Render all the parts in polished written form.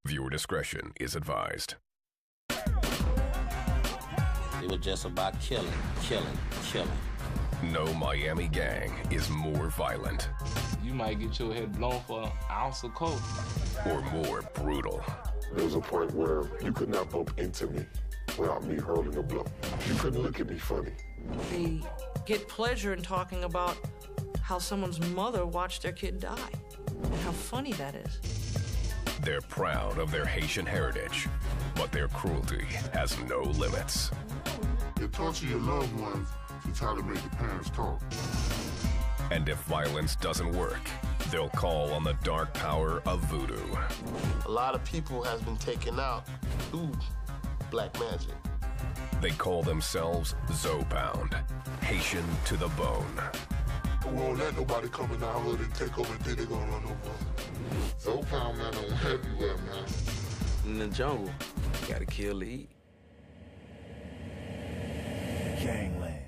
Viewer discretion is advised. It was just about killing. No Miami gang is more violent. You might get your head blown for an ounce of coke. Or more brutal. There was a point where you could not bump into me without me hurling a blow. You couldn't look at me funny. They get pleasure in talking about how someone's mother watched their kid die, and how funny that is. They're proud of their Haitian heritage, but their cruelty has no limits. You torture your loved ones to try to make the parents talk. And if violence doesn't work, they'll call on the dark power of voodoo. A lot of people has been taken out through black magic. They call themselves Zopound, Haitian to the bone. We won't let nobody come in our hood and take over and think they're gonna run over us. Zopound, man, I'm everywhere, man. In the jungle, you gotta kill to eat. Gangland.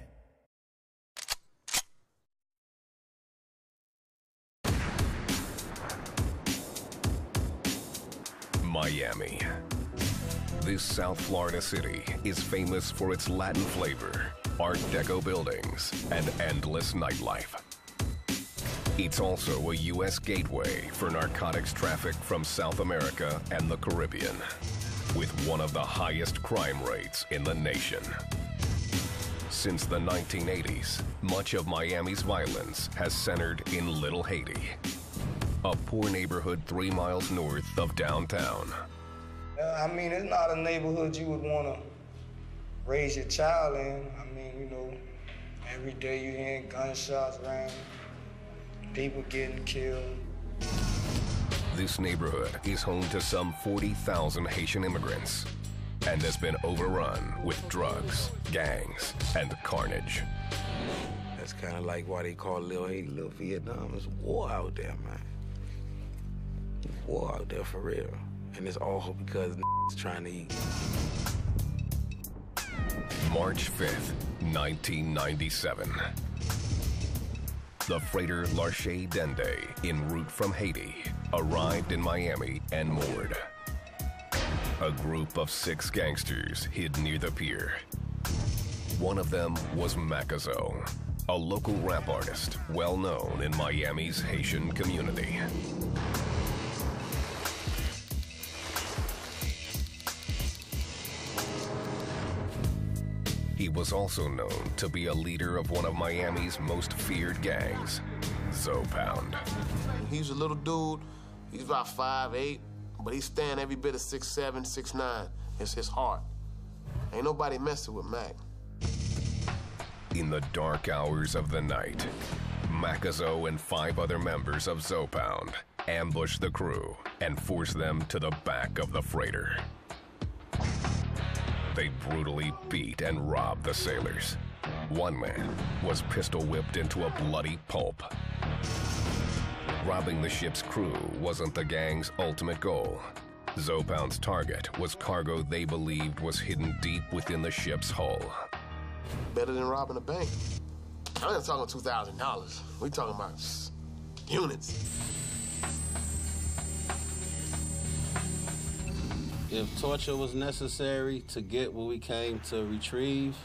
Miami. This South Florida city is famous for its Latin flavor, Art Deco buildings, and endless nightlife. It's also a U.S. gateway for narcotics traffic from South America and the Caribbean, with one of the highest crime rates in the nation. Since the 1980s, much of Miami's violence has centered in Little Haiti, a poor neighborhood 3 miles north of downtown. I mean, it's not a neighborhood you would want to raise your child in. I mean, you know, every day you're hearing gunshots around, people getting killed. This neighborhood is home to some 40,000 Haitian immigrants and has been overrun with drugs, gangs, and carnage. That's kind of like why they call Little Haiti Little Vietnam. There's war out there, man. War out there for real. And it's all because is trying to eat. March 5th, 1997. The freighter L'Arche Dende, en route from Haiti, arrived in Miami and moored. A group of 6 gangsters hid near the pier. One of them was Macazo, a local rap artist well known in Miami's Haitian community. He was also known to be a leader of one of Miami's most feared gangs, Zopound. He's a little dude. He's about 5'8", but he's standing every bit of 6'7", 6'9". It's his heart. Ain't nobody messing with Mac. In the dark hours of the night, Macazo and 5 other members of Zopound ambushed the crew and forced them to the back of the freighter. They brutally beat and robbed the sailors. One man was pistol whipped into a bloody pulp. Robbing the ship's crew wasn't the gang's ultimate goal. Zopound's target was cargo they believed was hidden deep within the ship's hull. Better than robbing a bank. I'm not talking $2,000. We talking about units. If torture was necessary to get what we came to retrieve,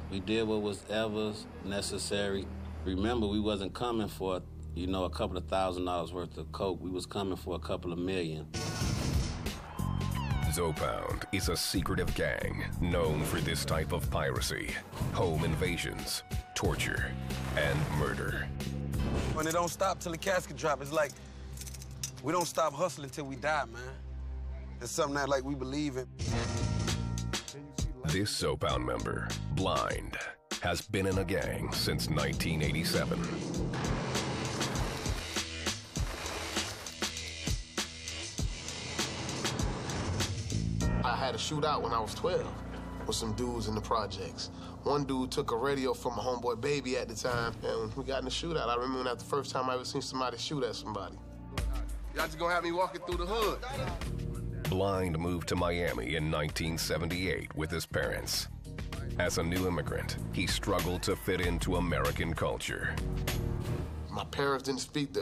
we did what was ever necessary. Remember, we wasn't coming for, you know, a couple of $1,000s worth of coke. We was coming for a couple of million. Zopound is a secretive gang known for this type of piracy, home invasions, torture, and murder. When it don't stop till the casket drop, it's like we don't stop hustling till we die, man. It's something that like we believe in. This Zopound member, Blind, has been in a gang since 1987. I had a shootout when I was 12 with some dudes in the projects. One dude took a radio from a homeboy Baby at the time, and we got in a shootout. I remember that the first time I ever seen somebody shoot at somebody. Y'all just gonna have me walking through the hood. Blind moved to Miami in 1978 with his parents. As a new immigrant, he struggled to fit into American culture. My parents didn't speak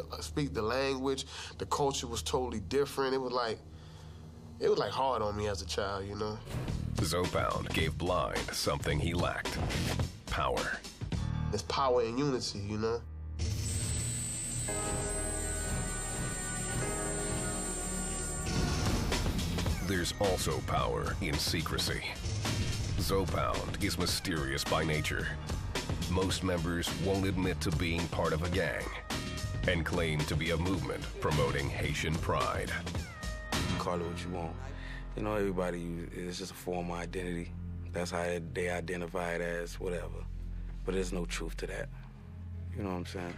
the language. The culture was totally different. It It was like hard on me as a child, you know? Zopound gave Blind something he lacked: power. It's power and unity, you know? There's also power in secrecy. Zopound is mysterious by nature. Most members won't admit to being part of a gang and claim to be a movement promoting Haitian pride. Call it what you want. You know, everybody, it's just a form of identity. That's how they identify it as, whatever. But there's no truth to that. You know what I'm saying?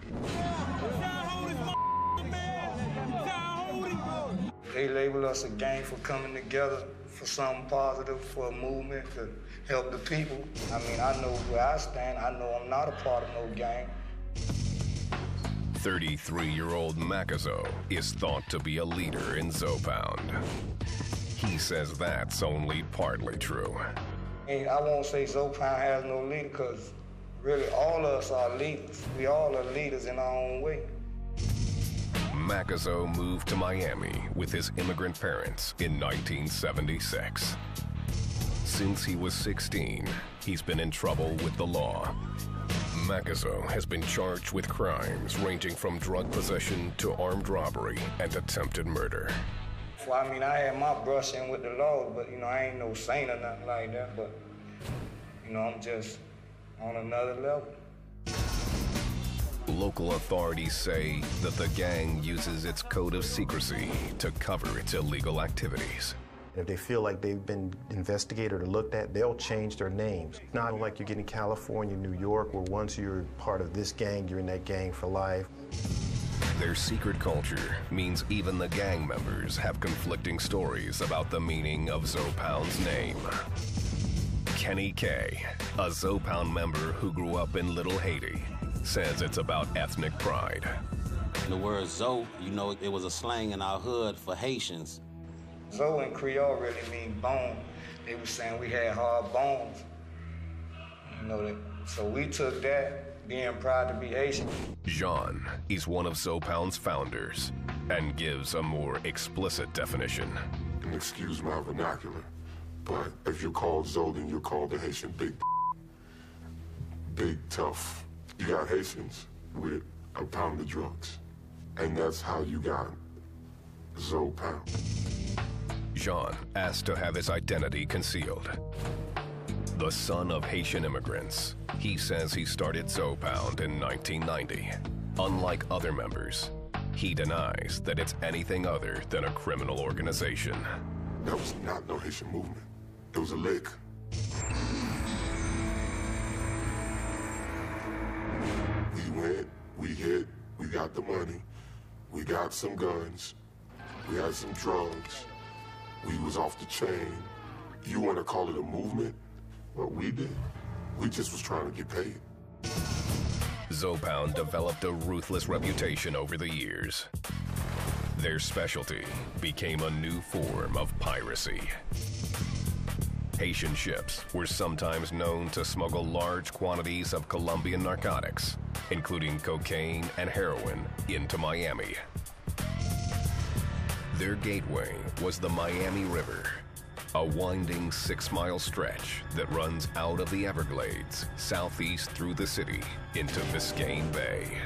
They label us a gang for coming together for something positive, for a movement to help the people. I mean, I know where I stand. I know I'm not a part of no gang. 33-year-old Macazo is thought to be a leader in Zopound. He says that's only partly true. And I won't say Zopound has no leader, because really all of us are leaders. We all are leaders in our own way. Macazo moved to Miami with his immigrant parents in 1976. Since he was 16, he's been in trouble with the law. Macazo has been charged with crimes ranging from drug possession to armed robbery and attempted murder. Well, I mean, I had my brush in with the law, but, you know, I ain't no saint or nothing like that, but, you know, I'm just on another level. Local authorities say that the gang uses its code of secrecy to cover its illegal activities. If they feel like they've been investigated or looked at, they'll change their names. Not like you get in California, New York, where once you're part of this gang, you're in that gang for life. Their secret culture means even the gang members have conflicting stories about the meaning of Zopound's name. Kenny K, a Zopound member who grew up in Little Haiti, says it's about ethnic pride. The word Zo, you know, it was a slang in our hood for Haitians. Zo in Creole really mean bone. They were saying we had hard bones. You know that. So we took that, being proud to be Haitian. Jean is one of Zopound's founders and gives a more explicit definition. And excuse my vernacular, but if you're called Zo, then you're called the Haitian big tough. You got Haitians with a pound of drugs, and that's how you got Zopound. Jean asked to have his identity concealed. The son of Haitian immigrants, he says he started Zopound in 1990. Unlike other members, he denies that it's anything other than a criminal organization. That was not no Haitian movement. It was a lick. We went, we hit, we got the money, we got some guns, we had some drugs, we was off the chain. You want to call it a movement? What we did? We just was trying to get paid. Zopound developed a ruthless reputation over the years. Their specialty became a new form of piracy. Haitian ships were sometimes known to smuggle large quantities of Colombian narcotics, including cocaine and heroin, into Miami. Their gateway was the Miami River, a winding 6-mile stretch that runs out of the Everglades, southeast through the city, into Biscayne Bay.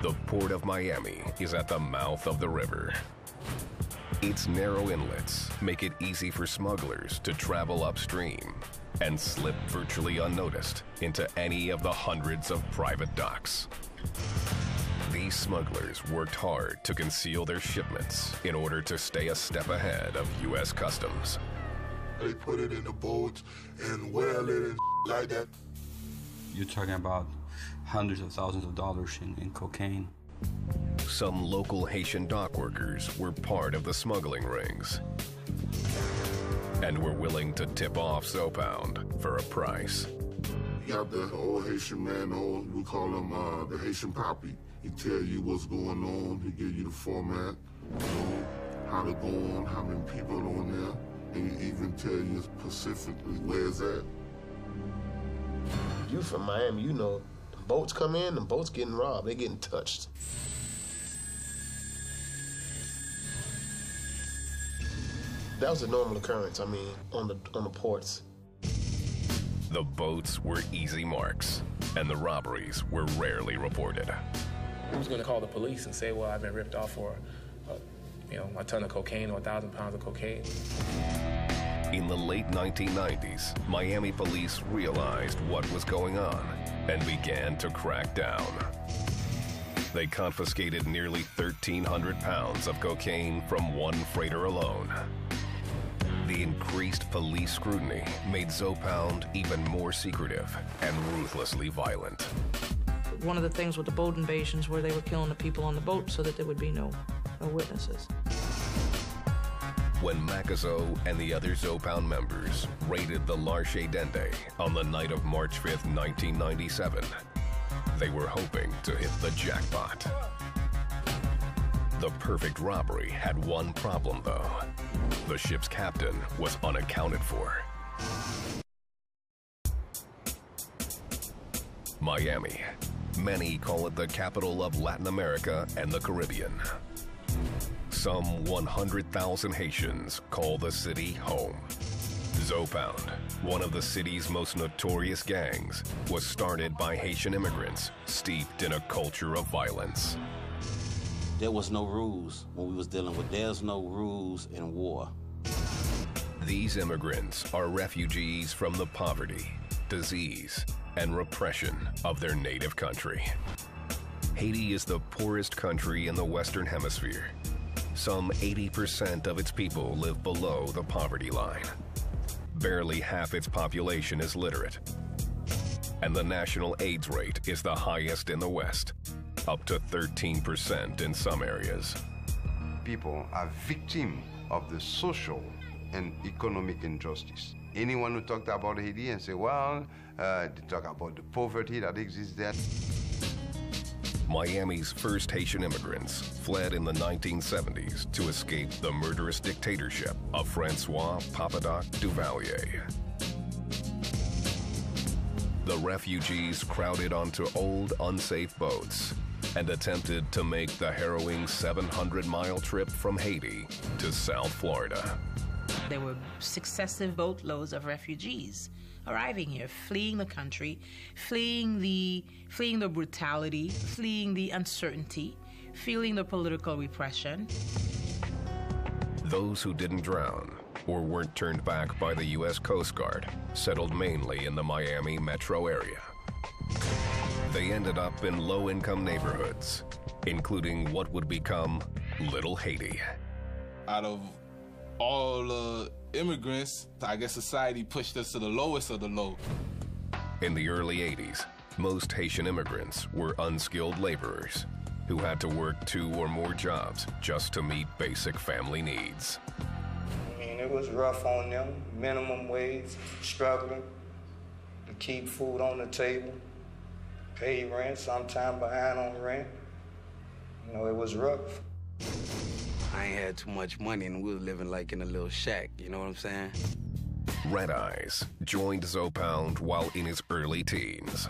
The Port of Miami is at the mouth of the river. Its narrow inlets make it easy for smugglers to travel upstream and slip virtually unnoticed into any of the hundreds of private docks. These smugglers worked hard to conceal their shipments in order to stay a step ahead of U.S. Customs. They put it in the boats and well it and like that. You're talking about hundreds of thousands of dollars in cocaine. Some local Haitian dock workers were part of the smuggling rings and were willing to tip off Zopound for a price. You got the old Haitian man, we call him the Haitian Poppy. He tell you what's going on, he give you the format, you know, how to go on, how many people on there, and he even tell you specifically where it's at. You from Miami, you know, the boats come in, the boats getting robbed, they getting touched. That was a normal occurrence, I mean, on the ports. The boats were easy marks, and the robberies were rarely reported. Who's going to call the police and say, well, I've been ripped off for, a ton of cocaine or 1,000 pounds of cocaine? In the late 1990s, Miami police realized what was going on and began to crack down. They confiscated nearly 1,300 pounds of cocaine from one freighter alone. The increased police scrutiny made Zopound even more secretive and ruthlessly violent. One of the things with the boat invasions where they were killing the people on the boat so that there would be no witnesses. When Macazo and the other Zopound members raided the Larche Dende on the night of March 5th, 1997, they were hoping to hit the jackpot. The perfect robbery had one problem, though. The ship's captain was unaccounted for. Miami. Many call it the capital of Latin America and the Caribbean. Some 100,000 Haitians call the city home. Zopound, one of the city's most notorious gangs, was started by Haitian immigrants steeped in a culture of violence. There was no rules when we was dealing with, there's no rules in war. These immigrants are refugees from the poverty, disease, and repression of their native country. Haiti is the poorest country in the Western Hemisphere. Some 80% of its people live below the poverty line. Barely half its population is literate. And the national AIDS rate is the highest in the West, up to 13% in some areas. People are victims of the social and economic injustice. Anyone who talked about Haiti and say, well, they talk about the poverty that exists there. Miami's first Haitian immigrants fled in the 1970s to escape the murderous dictatorship of Francois Papadoc Duvalier. The refugees crowded onto old, unsafe boats and attempted to make the harrowing 700-mile trip from Haiti to South Florida. There were successive boatloads of refugees arriving here, fleeing the country, fleeing the brutality, fleeing the uncertainty, feeling the political repression. Those who didn't drown or weren't turned back by the U.S. Coast Guard settled mainly in the Miami metro area. They ended up in low-income neighborhoods, including what would become Little Haiti. Out of all the immigrants, I guess society pushed us to the lowest of the low. In the early 80s, most Haitian immigrants were unskilled laborers who had to work 2 or more jobs just to meet basic family needs. I mean, it was rough on them, minimum wage, struggling to keep food on the table, pay rent, sometime behind on rent. You know, it was rough. I ain't had too much money and we was living like in a little shack, you know what I'm saying? Red Eyes joined Zopound while in his early teens.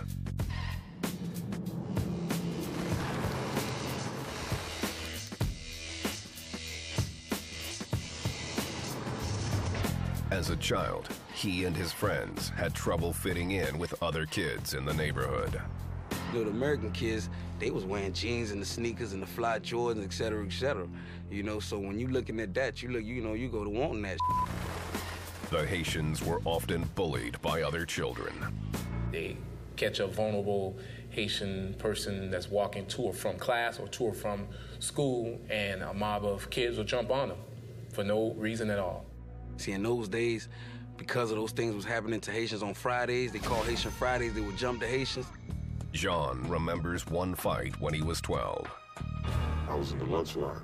As a child, he and his friends had trouble fitting in with other kids in the neighborhood. You know, the American kids, they was wearing jeans and the sneakers and the fly Jordans, et cetera, et cetera. You know, so when you looking at that, you go to wanting that. The Haitians were often bullied by other children. They catch a vulnerable Haitian person that's walking to or from class or to or from school, and a mob of kids will jump on them for no reason at all. See, in those days, because of those things was happening to Haitians on Fridays, they called Haitian Fridays, they would jump the Haitians. Jean remembers one fight when he was 12. I was in the lunch line,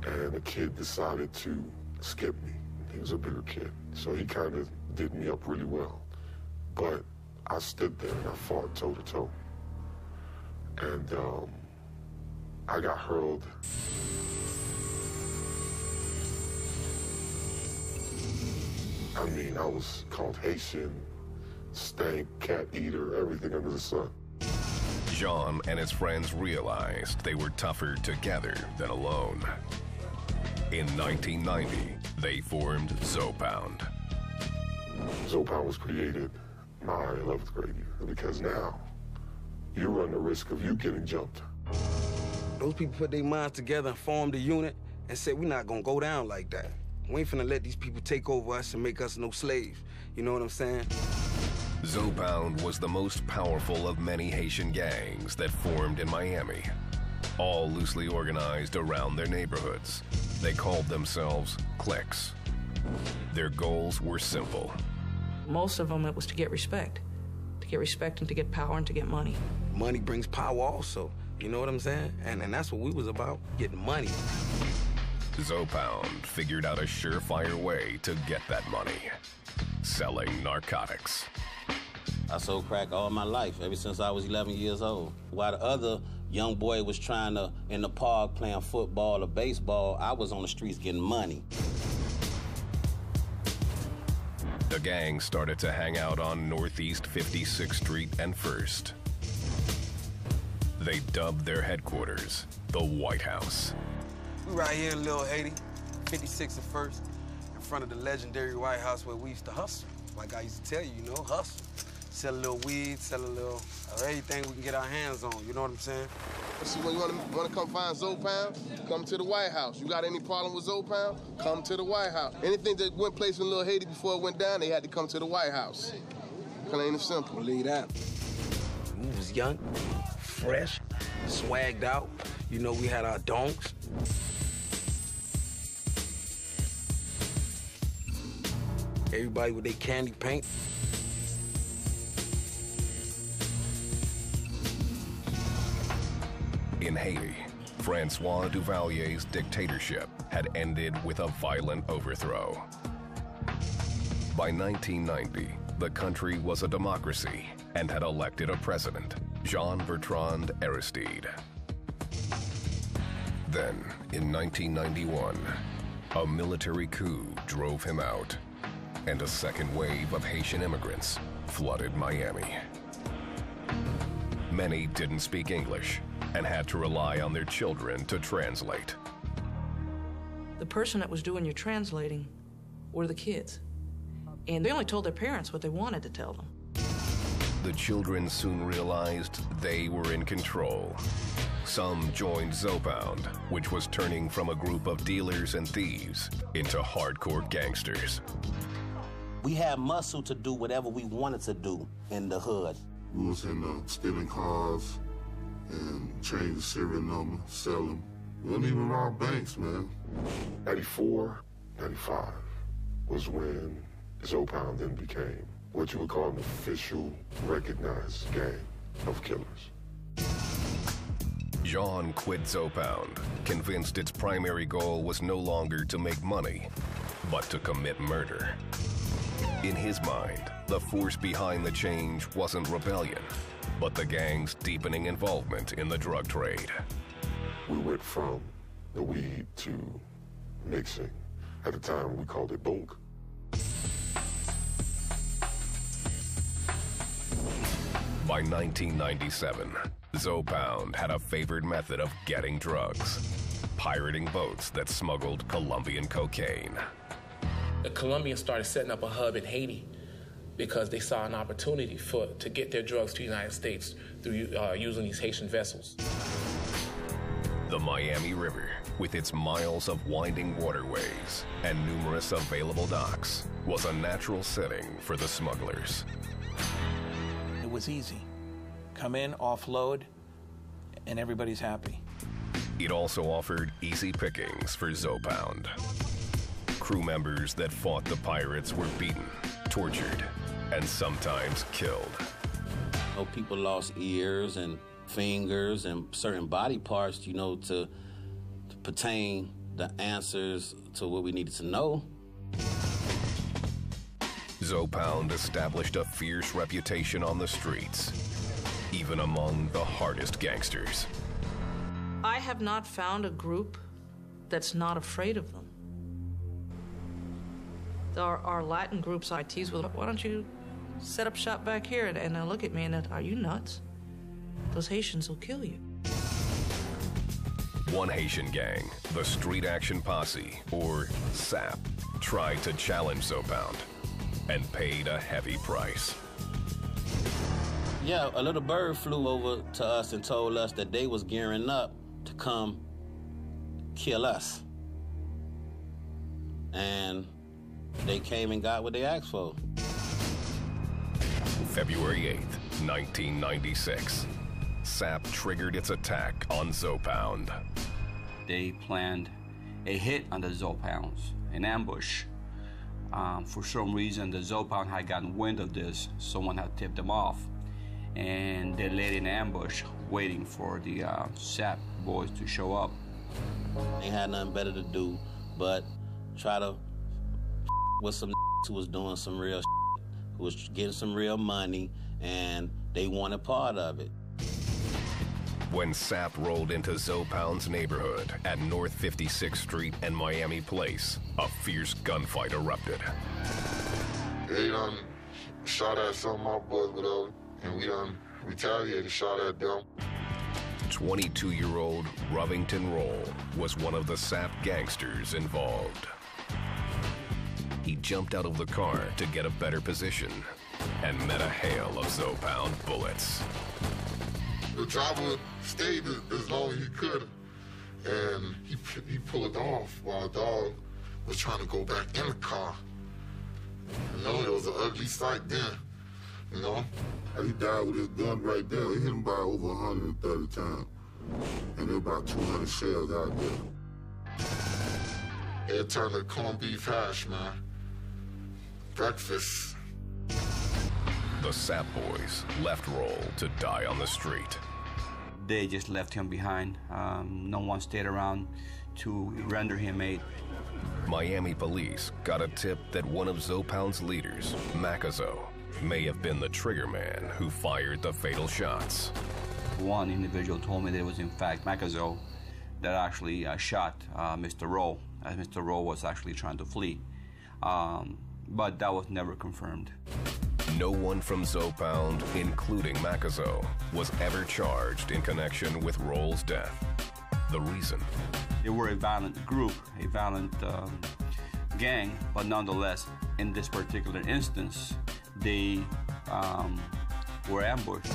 and a kid decided to skip me. He was a bigger kid, so he kind of did me up really well. But I stood there and I fought toe-to-toe. And I got hurled. I mean, I was called Haitian, stank, cat eater, everything under the sun. Jean and his friends realized they were tougher together than alone. In 1990, they formed Zopound. Zopound was created my 11th grade year because now you run the risk of you getting jumped. Those people put their minds together and formed a unit and said, we're not gonna go down like that. We ain't finna let these people take over us and make us no slaves. You know what I'm saying? Zopound was the most powerful of many Haitian gangs that formed in Miami, all loosely organized around their neighborhoods. They called themselves cliques. Their goals were simple. Most of them, it was to get respect. To get respect and to get power and to get money. Money brings power also. You know what I'm saying? And that's what we was about, getting money. Zopound figured out a surefire way to get that money. Selling narcotics. I sold crack all my life, ever since I was 11 years old. While the other young boy was trying to, in the park, playing football or baseball, I was on the streets getting money. The gang started to hang out on Northeast 56th Street and 1st. They dubbed their headquarters the White House. We right here in Little Haiti, 56th and 1st, in front of the legendary White House where we used to hustle. Like I used to tell you, you know, hustle. Sell a little weed, sell a little everything we can get our hands on, you know what I'm saying? See, when you want to come find Zopound, come to the White House. You got any problem with Zopound? Come to the White House. Anything that went place in Little Haiti before it went down, they had to come to the White House. Plain and simple. Leave that. We was young, fresh, swagged out. You know, we had our donks. Everybody with their candy paint. In Haiti, Francois Duvalier's dictatorship had ended with a violent overthrow. By 1990, the country was a democracy and had elected a president, Jean-Bertrand Aristide. Then, in 1991, a military coup drove him out, and a second wave of Haitian immigrants flooded Miami. Many didn't speak English and had to rely on their children to translate. The person that was doing your translating were the kids. And they only told their parents what they wanted to tell them. The children soon realized they were in control. Some joined Zopound, which was turning from a group of dealers and thieves into hardcore gangsters. We had muscle to do whatever we wanted to do in the hood. We was in stealing cars and change the serial number, sell them. We wouldn't even rob banks, man. 94, 95 was when Zopound then became what you would call an official, recognized gang of killers. Jean quit Zopound, convinced its primary goal was no longer to make money, but to commit murder. In his mind, the force behind the change wasn't rebellion, but the gang's deepening involvement in the drug trade. We went from the weed to mixing. At the time, we called it bunk. By 1997, Zopound had a favored method of getting drugs: pirating boats that smuggled Colombian cocaine. The Colombians started setting up a hub in Haiti because they saw an opportunity to get their drugs to the United States through using these Haitian vessels. The Miami River, with its miles of winding waterways and numerous available docks, was a natural setting for the smugglers. It was easy. Come in, offload, and everybody's happy. It also offered easy pickings for Zopound. Crew members that fought the pirates were beaten, tortured, and sometimes killed. People lost ears and fingers and certain body parts, to pertain the answers to what we needed to know. Zopound established a fierce reputation on the streets, even among the hardest gangsters. I have not found a group that's not afraid of them. Our Latin groups I tease with, why don't you set up shop back here and look at me and are you nuts? Those Haitians will kill you. One Haitian gang, the Street Action Posse, or SAP, tried to challenge Zopound and paid a heavy price. Yeah, a little bird flew over to us and told us that they was gearing up to come kill us. And they came and got what they asked for. February 8th, 1996. SAP triggered its attack on Zopound. They planned a hit on the Zopounds, an ambush. For some reason, the Zopound had gotten wind of this. Someone had tipped them off, and they laid an ambush waiting for the SAP boys to show up. They had nothing better to do but try to with some who was doing some real who was getting some real money, and they wanted part of it. When SAP rolled into Zopound's neighborhood at North 56th Street and Miami Place, a fierce gunfight erupted. They done shot at some of my boys, whatever, and we done retaliated, shot at them. 22-year-old Rovington Roll was one of the SAP gangsters involved. He jumped out of the car to get a better position and met a hail of Zopound bullets. The driver stayed as long as he could, and he pulled off while the dog was trying to go back in the car. You know, it was an ugly sight then, you know? He died with his gun right there. They hit him by over 130 times, and there were about 200 shells out there. It turned to corned beef hash, man. Breakfast. The SAP boys left Roll to die on the street. They just left him behind. No one stayed around to render him aid. Miami police got a tip that one of Zopound's leaders, Macazo, may have been the trigger man who fired the fatal shots. One individual told me that it was in fact Macazo that actually shot Mr. Roll, as Mr. Roll was actually trying to flee. But that was never confirmed. No one from Zopound, including Macazo, was ever charged in connection with Roll's death. The reason? They were a violent group, a violent gang, but nonetheless, in this particular instance, they were ambushed.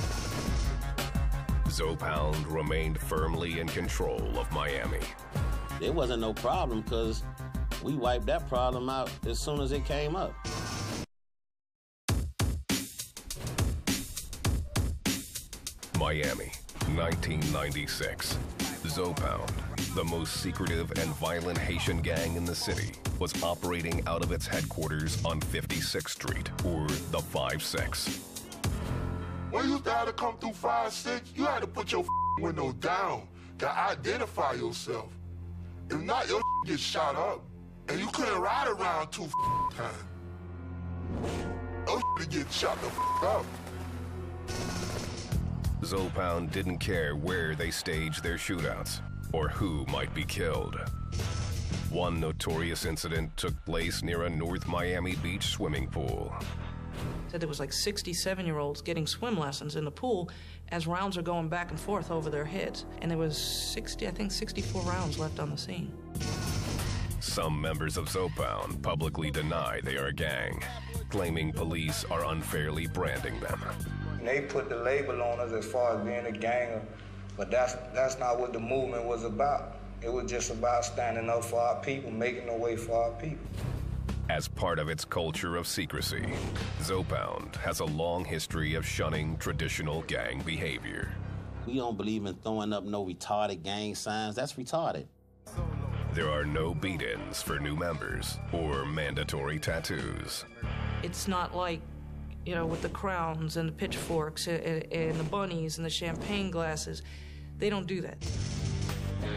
Zopound remained firmly in control of Miami. There wasn't no problem because we wiped that problem out as soon as it came up. Miami, 1996. Zopound, the most secretive and violent Haitian gang in the city, was operating out of its headquarters on 56th Street, or the 5-6. When you had to come through 5-6, you had to put your window down to identify yourself. If not, your get shot up, and you couldn't ride around 2 times. Your get shot the up. Zopound didn't care where they staged their shootouts or who might be killed. One notorious incident took place near a North Miami Beach swimming pool. Said there was like 67-year-olds getting swim lessons in the pool as rounds are going back and forth over their heads. And there was 64 rounds left on the scene. Some members of Zopound publicly deny they are a gang, claiming police are unfairly branding them. They put the label on us as far as being a gang, but that's not what the movement was about. It was just about standing up for our people, making a way for our people. As part of its culture of secrecy, Zopound has a long history of shunning traditional gang behavior. We don't believe in throwing up no retarded gang signs. That's retarded. There are no beat-ins for new members or mandatory tattoos. It's not like, you know, with the crowns and the pitchforks and the bunnies and the champagne glasses. They don't do that.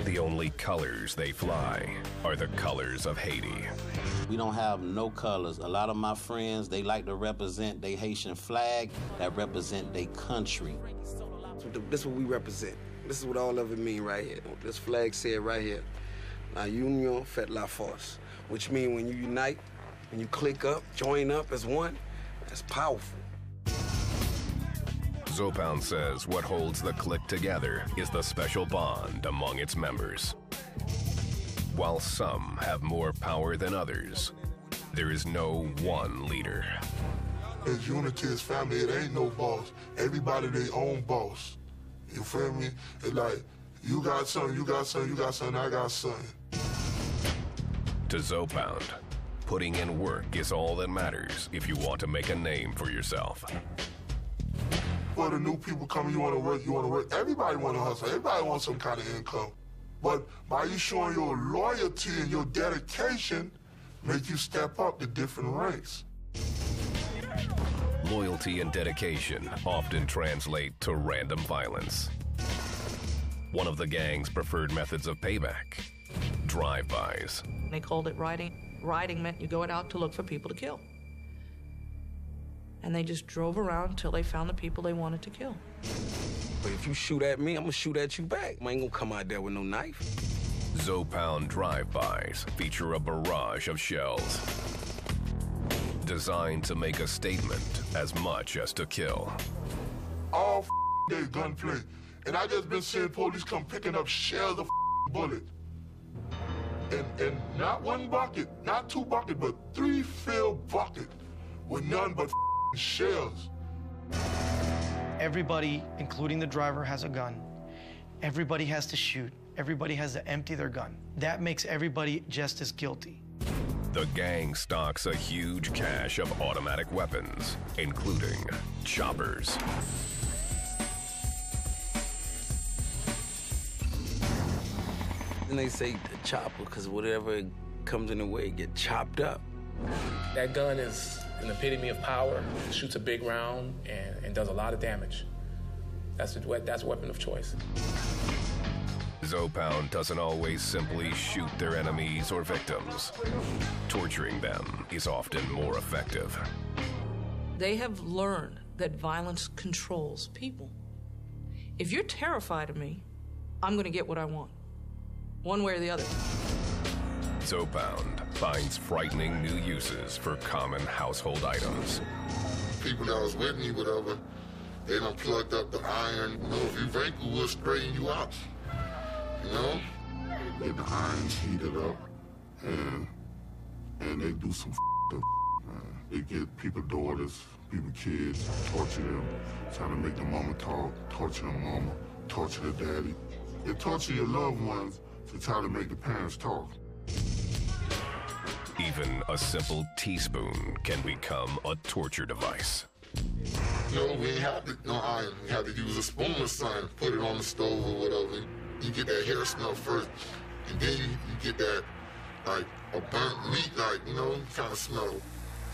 The only colors they fly are the colors of Haiti. We don't have no colors. A lot of my friends, they like to represent their Haitian flag that represent their country. This is what we represent. This is what all of it mean right here. This flag said right here, La Union fait la force, which means when you unite, when you click up, join up as one, that's powerful. Zopound says what holds the clique together is the special bond among its members. While some have more power than others, there is no one leader. It's unity, it's family, it ain't no boss. Everybody their own boss. You feel me? It's like, you got something, you got something, you got something, I got something. To Zopound, putting in work is all that matters if you want to make a name for yourself. For the new people coming, you want to work. Everybody want to hustle. Everybody wants some kind of income. But by you showing your loyalty and your dedication, make you step up to different ranks. Loyalty and dedication often translate to random violence. One of the gang's preferred methods of payback, drive-bys. They called it riding. Riding meant you go out to look for people to kill. And they just drove around until they found the people they wanted to kill. But if you shoot at me, I'm gonna shoot at you back. I ain't gonna come out there with no knife. Zopound drive-bys feature a barrage of shells, designed to make a statement as much as to kill. All day gunplay. And I just been seeing police come picking up shells of bullets. And not one bucket, not two buckets, but 3 filled buckets with none but shells. Everybody, including the driver, has a gun. Everybody has to shoot. Everybody has to empty their gun. That makes everybody just as guilty. The gang stocks a huge cache of automatic weapons, including choppers. And they say the chopper, because whatever comes in the way, get chopped up. That gun is an epitome of power. It shoots a big round and does a lot of damage. That's a weapon of choice. Zopound doesn't always simply shoot their enemies or victims. Torturing them is often more effective. They have learned that violence controls people. If you're terrified of me, I'm going to get what I want, one way or the other. Zopound finds frightening new uses for common household items. People that was with me, whatever, they done plugged up the iron. You know, if you wrinkle, we'll straighten you out. You know? Get the irons heated up, and they do some up. They get people daughters, people kids, torture them, trying to make the mama talk, torture the mama, torture the daddy. They torture your loved ones to try to make the parents talk. Even a simple teaspoon can become a torture device. No, we ain't have to, no iron. We had to use a spoon or something, put it on the stove or whatever. You get that hair smell first, and then you get that, like, a burnt meat, like, you know, kind of smell.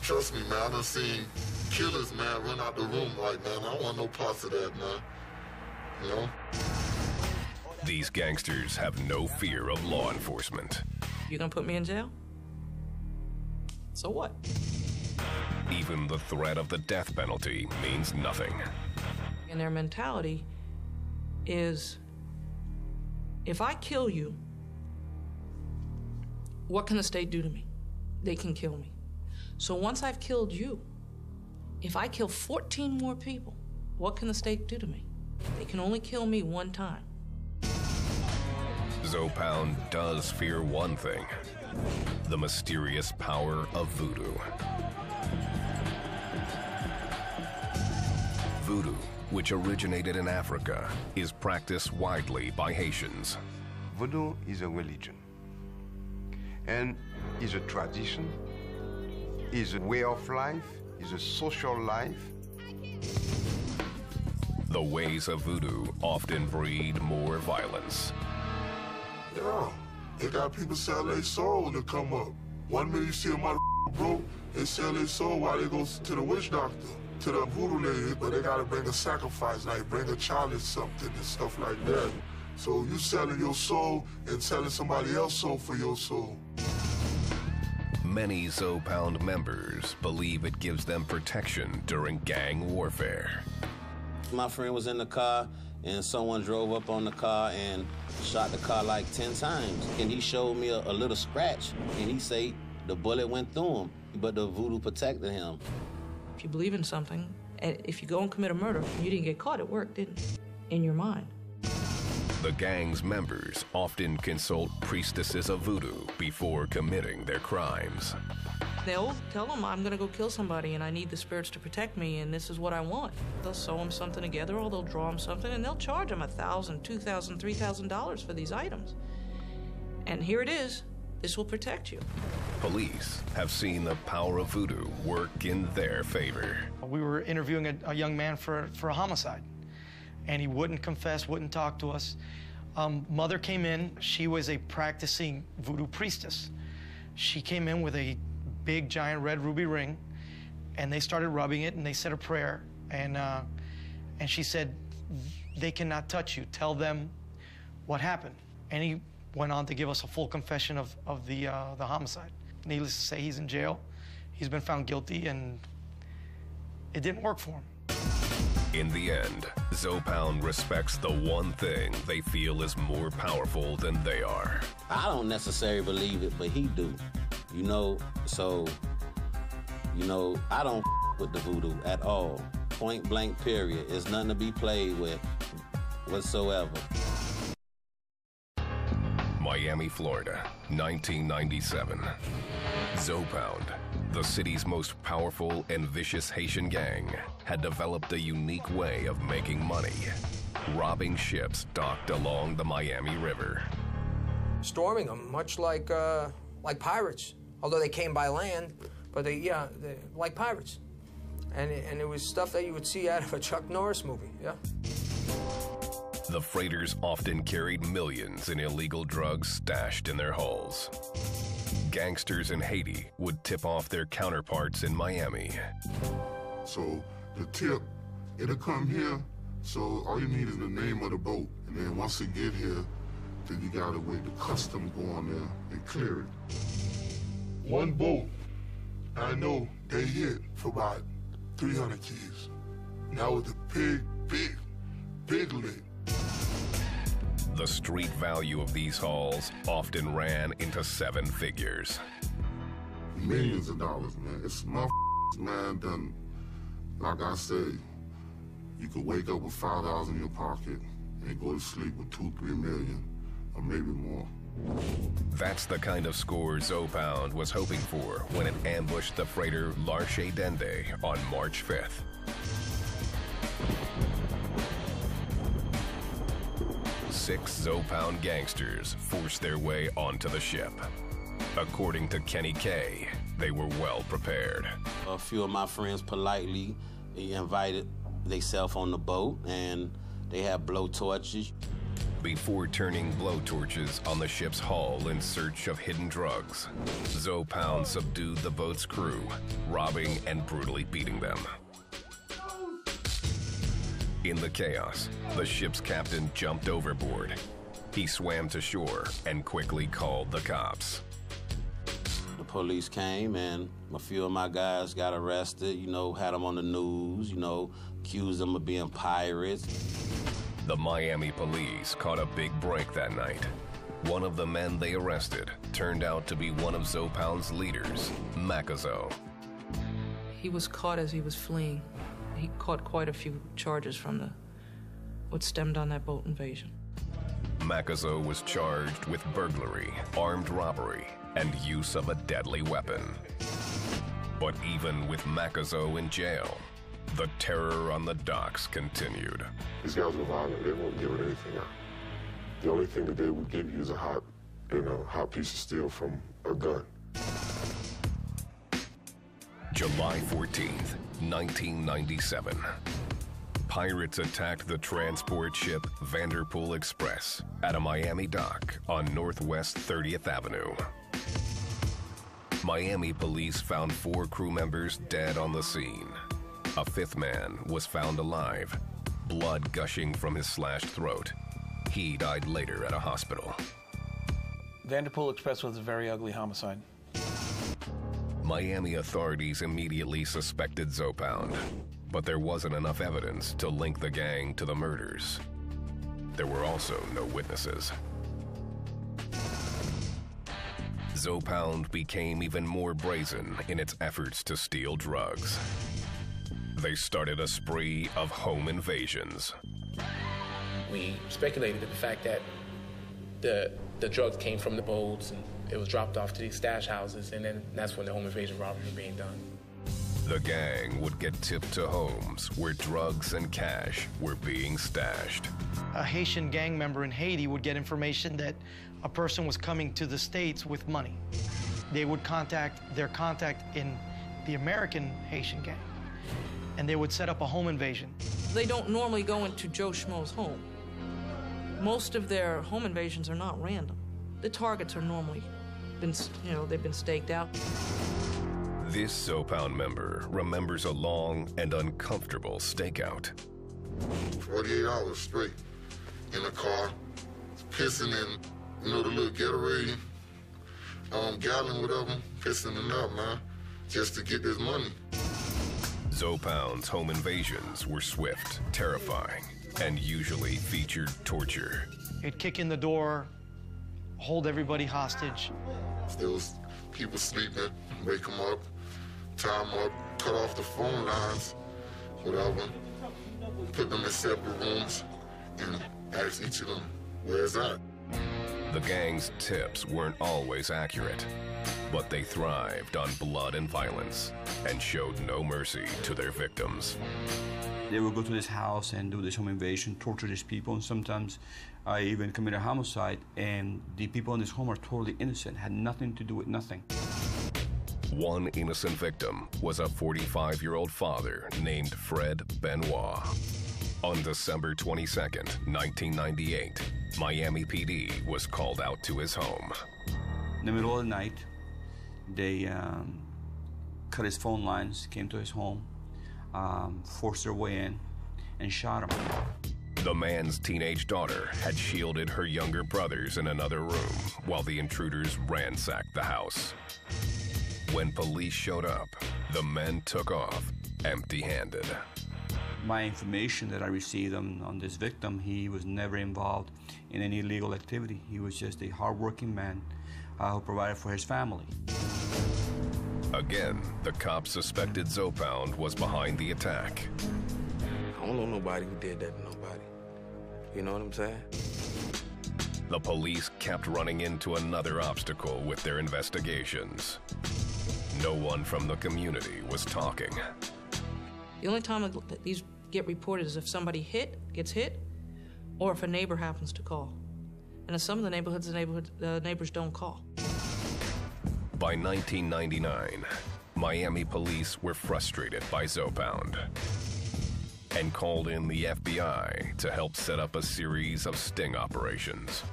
Trust me, man, I done seen killers, man, run out the room like, man, I don't want no parts of that, man. You know? These gangsters have no fear of law enforcement. You gonna put me in jail? So what? Even the threat of the death penalty means nothing. And their mentality is, if I kill you, what can the state do to me? They can kill me. So once I've killed you, if I kill 14 more people, what can the state do to me? They can only kill me one time. Zopound does fear one thing: the mysterious power of voodoo. Voodoo, which originated in Africa, is practiced widely by Haitians. Voodoo is a religion, and is a tradition, is a way of life, is a social life. The ways of voodoo often breed more violence. Yeah, they got people sell their soul to come up. 1 minute you see a mother broke, they sell their soul while they go to the witch doctor, to the voodoo lady, but they gotta bring a sacrifice, like bring a child or something and stuff like that. So you selling your soul and selling somebody else's soul for your soul. Many Zopound members believe it gives them protection during gang warfare. My friend was in the car, and someone drove up on the car and shot the car like 10 times. And he showed me a little scratch, and he said the bullet went through him, but the voodoo protected him. If you believe in something And if you go and commit a murder and you didn't get caught, it worked, didn't it? In your mind. The gang's members often consult priestesses of voodoo before committing their crimes. They'll tell them, I'm going to go kill somebody and I need the spirits to protect me and this is what I want. They'll sew them something together or they'll draw them something and they'll charge them $1,000, $2,000, $3,000 for these items. And here it is. This will protect you. Police have seen the power of voodoo work in their favor. We were interviewing a young man for a homicide, and he wouldn't confess, wouldn't talk to us. Mother came in. She was a practicing voodoo priestess. She came in with a big, giant red ruby ring, and they started rubbing it, and they said a prayer, and she said, they cannot touch you. Tell them what happened. And he went on to give us a full confession of the homicide. Needless to say, he's in jail. He's been found guilty, and it didn't work for him. In the end, Zopound respects the one thing they feel is more powerful than they are. I don't necessarily believe it, but he do. You know, so, you know, I don't with the voodoo at all. Point blank, period. It's nothing to be played with whatsoever. Miami, Florida, 1997. Zopound, the city's most powerful and vicious Haitian gang, had developed a unique way of making money, robbing ships docked along the Miami River. Storming them, much like pirates, although they came by land, but they like pirates. And it was stuff that you would see out of a Chuck Norris movie, yeah. The freighters often carried millions in illegal drugs stashed in their hulls. Gangsters in Haiti would tip off their counterparts in Miami. So the tip, it'll come here, so all you need is the name of the boat. And then once it get here, then you gotta wait the custom go on there and clear it. One boat, I know they hit for about 300 keys. Now with the big lick. The street value of these hauls often ran into 7 figures. Millions of dollars, man. It's man, done. Like I say, you could wake up with $5 in your pocket and go to sleep with 2-3 million, or maybe more. That's the kind of score Zopound was hoping for when it ambushed the freighter L'Arche Dende on March 5th. Six Zopound gangsters forced their way onto the ship. According to Kenny K, they were well prepared. A few of my friends politely invited themselves on the boat, and they had blowtorches. Before turning blowtorches on the ship's hull in search of hidden drugs, Zopound subdued the boat's crew, robbing and brutally beating them. In the chaos, the ship's captain jumped overboard. He swam to shore and quickly called the cops. The police came and a few of my guys got arrested, you know, had them on the news, you know, accused them of being pirates. The Miami police caught a big break that night. One of the men they arrested turned out to be one of Zopound's leaders, Macazo. He was caught as he was fleeing. He caught quite a few charges from what stemmed on that boat invasion. Macazo was charged with burglary, armed robbery, and use of a deadly weapon. But even with Macazo in jail, the terror on the docks continued. These guys were violent. They won't give anything out. The only thing that they would give you is a hot piece of steel from a gun. July 14th, 1997. Pirates attacked the transport ship Vanderpool Express at a Miami dock on Northwest 30th Avenue. Miami police found 4 crew members dead on the scene. A 5th man was found alive, blood gushing from his slashed throat. He died later at a hospital. Vanderpool Express was a very ugly homicide. Miami authorities immediately suspected Zopound, but there wasn't enough evidence to link the gang to the murders. There were also no witnesses. Zopound became even more brazen in its efforts to steal drugs. they started a spree of home invasions. We speculated that the fact that the drugs came from the boats and it was dropped off to these stash houses, and then that's when the home invasion robberies were being done. The gang would get tipped to homes where drugs and cash were being stashed. A Haitian gang member in Haiti would get information that a person was coming to the States with money. They would contact their contact in the American Haitian gang, and they would set up a home invasion. They don't normally go into Joe Schmo's home. Most of their home invasions are not random. The targets are normally they've been staked out. This Zopound member remembers a long and uncomfortable stakeout. 48 hours straight in the car, pissing in, the little Gatorade gallon, whatever, pissing it out, man, just to get this money. Zopound's home invasions were swift, terrifying, and usually featured torture. They'd kick in the door, hold everybody hostage. There was people sleeping, wake them up, tie them up, cut off the phone lines, whatever, put them in separate rooms, and ask each of them, where's that? The gang's tips weren't always accurate, but they thrived on blood and violence and showed no mercy to their victims. They would go to this house and do this home invasion, torture these people, and sometimes I even commit a homicide, and the people in this home are totally innocent, had nothing to do with nothing. One innocent victim was a 45-year-old father named Fred Benoit. On December 22nd, 1998, Miami PD was called out to his home. In the middle of the night, they cut his phone lines, came to his home, forced their way in, and shot him. The man's teenage daughter had shielded her younger brothers in another room while the intruders ransacked the house. When police showed up, the men took off empty-handed. My information that I received on this victim, he was never involved in any illegal activity. He was just a hardworking man who provided for his family. Again, the cops suspected Zopound was behind the attack. I don't know nobody who did that to nobody. You know what I'm saying? The police kept running into another obstacle with their investigations. No one from the community was talking. The only time that these get reported is if somebody gets hit, or if a neighbor happens to call. And in some of the neighborhoods, the neighbors don't call. By 1999, Miami police were frustrated by Zopound and called in the FBI to help set up a series of sting operations.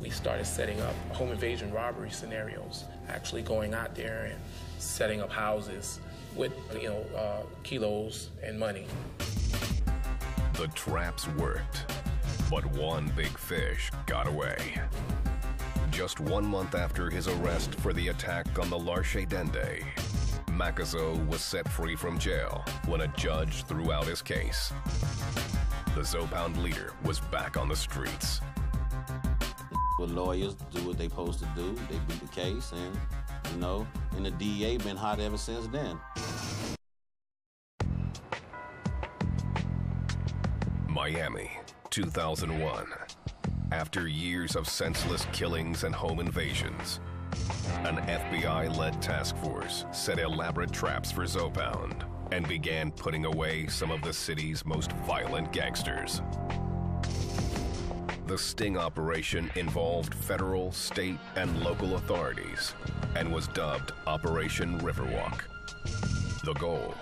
We started setting up home invasion robbery scenarios, actually going out there and setting up houses with, kilos and money. The traps worked, but one big fish got away. Just 1 month after his arrest for the attack on the Larche Dende, Macazo was set free from jail when a judge threw out his case. The Zopound leader was back on the streets. Well, lawyers do what they're supposed to do. They beat the case, and and the DEA been hot ever since then. Miami, 2001. After years of senseless killings and home invasions, an FBI-led task force set elaborate traps for Zopound and began putting away some of the city's most violent gangsters. The sting operation involved federal, state, and local authorities and was dubbed Operation Riverwalk. The goal,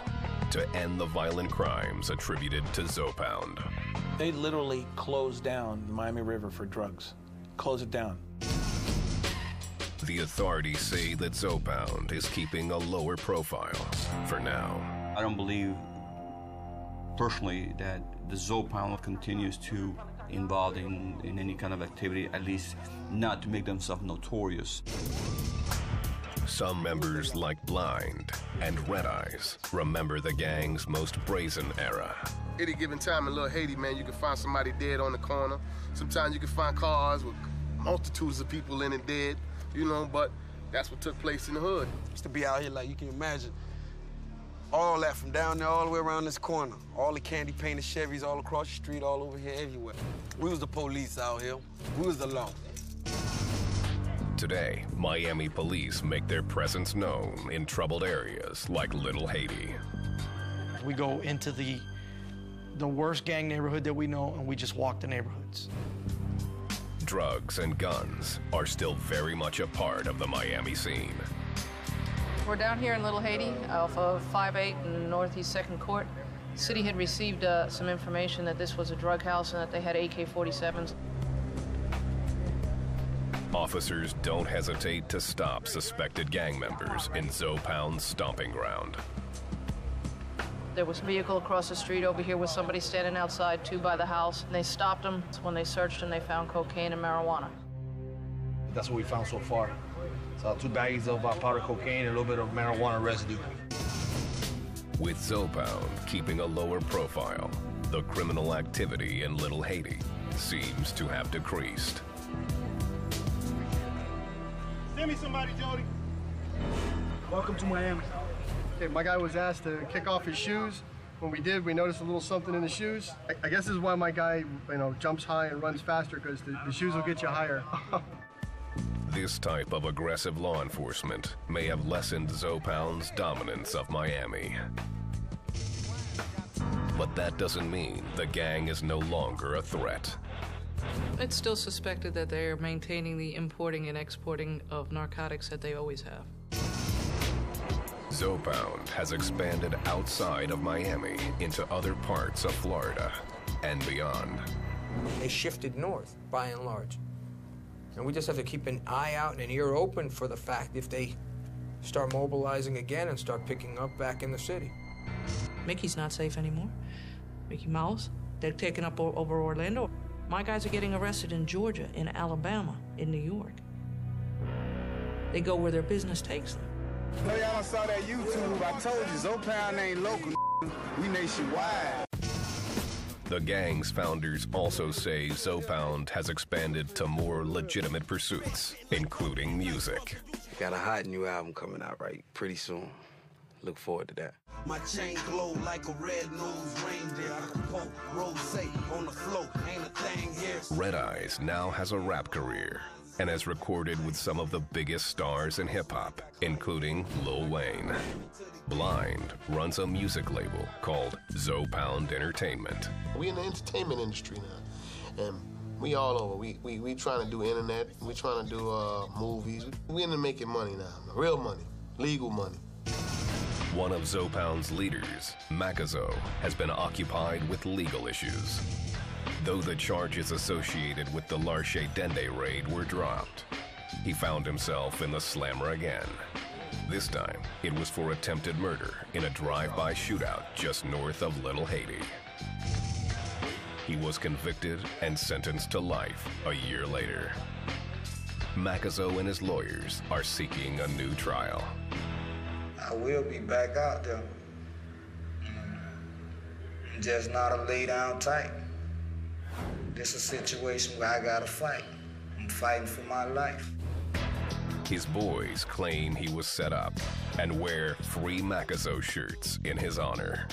to end the violent crimes attributed to Zopound. They literally closed down the Miami River for drugs. Close it down. The authorities say that Zopound is keeping a lower profile for now. I don't believe, personally, that the Zopound continues to involved in any kind of activity, at least not to make themselves notorious. Some members like Blind and Red Eyes remember the gang's most brazen era. Any given time in Little Haiti, man, you can find somebody dead on the corner. Sometimes you can find cars with multitudes of people in it dead, but that's what took place in the hood. Just to be out here, like, you can imagine All that from down there all the way around this corner. All the candy painted Chevys all across the street, all over here, everywhere. We was the police out here. We was the law. Today, Miami police make their presence known in troubled areas like Little Haiti. We go into the worst gang neighborhood that we know, and we just walk the neighborhoods. Drugs and guns are still very much a part of the Miami scene. We're down here in Little Haiti off of 5-8 and Northeast 2nd Court. The city had received some information that this was a drug house and that they had AK-47s. Officers don't hesitate to stop suspected gang members in Zoe Pound's stomping ground. There was a vehicle across the street over here with somebody standing outside, two by the house, and they stopped them. When they searched them, they found cocaine and marijuana. That's what we found so far. So 2 bags of powder cocaine and a little bit of marijuana residue. With Zoe Pound keeping a lower profile, the criminal activity in Little Haiti seems to have decreased. Send me somebody, Jody. Welcome to Miami. Okay, my guy was asked to kick off his shoes. When we did, we noticed a little something in the shoes. I guess this is why my guy, jumps high and runs faster, because the shoes will get you higher. This type of aggressive law enforcement may have lessened Zoe Pound's dominance of Miami. But that doesn't mean the gang is no longer a threat. It's still suspected that they are maintaining the importing and exporting of narcotics that they always have. Zoe Pound has expanded outside of Miami into other parts of Florida and beyond. They shifted north, by and large. And we just have to keep an eye out and an ear open for the fact if they start mobilizing again and start picking up back in the city. Mickey's not safe anymore. Mickey Mouse, they're taking up over Orlando. My guys are getting arrested in Georgia, in Alabama, in New York. They go where their business takes them. No, y'all saw that YouTube. I told you, Zoe Pound ain't local. We nationwide. The gang's founders also say Zoe Pound has expanded to more legitimate pursuits, including music. Got a hot new album coming out pretty soon. Look forward to that. My chain glow like a red-nosed reindeer. I can poke rosé on the floor. Ain't a thing here. Red Eyes now has a rap career and has recorded with some of the biggest stars in hip-hop, including Lil Wayne. Blind runs a music label called Zoe Pound Entertainment. We in the entertainment industry now, and we all over. We trying to do internet. We trying to do movies. We into making money now, real money, legal money. One of Zoe Pound's leaders, Macazo, has been occupied with legal issues. Though the charges associated with the Larche Dende raid were dropped, he found himself in the slammer again. This time, it was for attempted murder in a drive-by shootout just north of Little Haiti. He was convicted and sentenced to life a year later. Macazo and his lawyers are seeking a new trial. I will be back out there. Just not a lay down type. This is a situation where I gotta fight. I'm fighting for my life. His boys claim he was set up and wear Free Macazo shirts in his honor.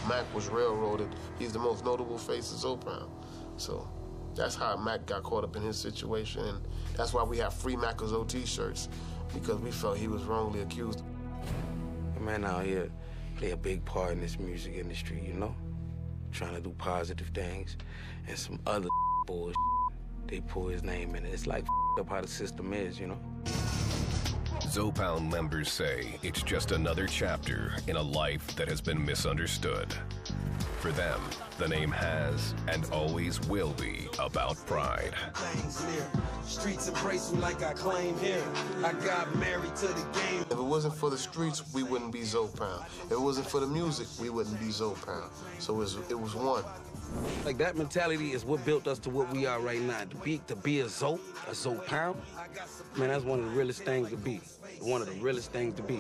Mac was railroaded. He's the most notable face of Zoe Pound. So that's how Mac got caught up in his situation, and that's why we have Free Macazo t-shirts, because we felt he was wrongly accused. The man out here play a big part in this music industry, trying to do positive things, and some other bullshit, they pull his name in it. It's like up how the system is, Zoe Pound members say it's just another chapter in a life that has been misunderstood. For them, the name has and always will be about pride. Streets embrace me like I claim here. I got married to the game. If it wasn't for the streets, we wouldn't be Zoe Pound. If it wasn't for the music, we wouldn't be Zoe Pound. So it was one. Like, that mentality is what built us to what we are right now. To be a Zoe Pound, man, that's one of the realest things to be. One of the realest things to be.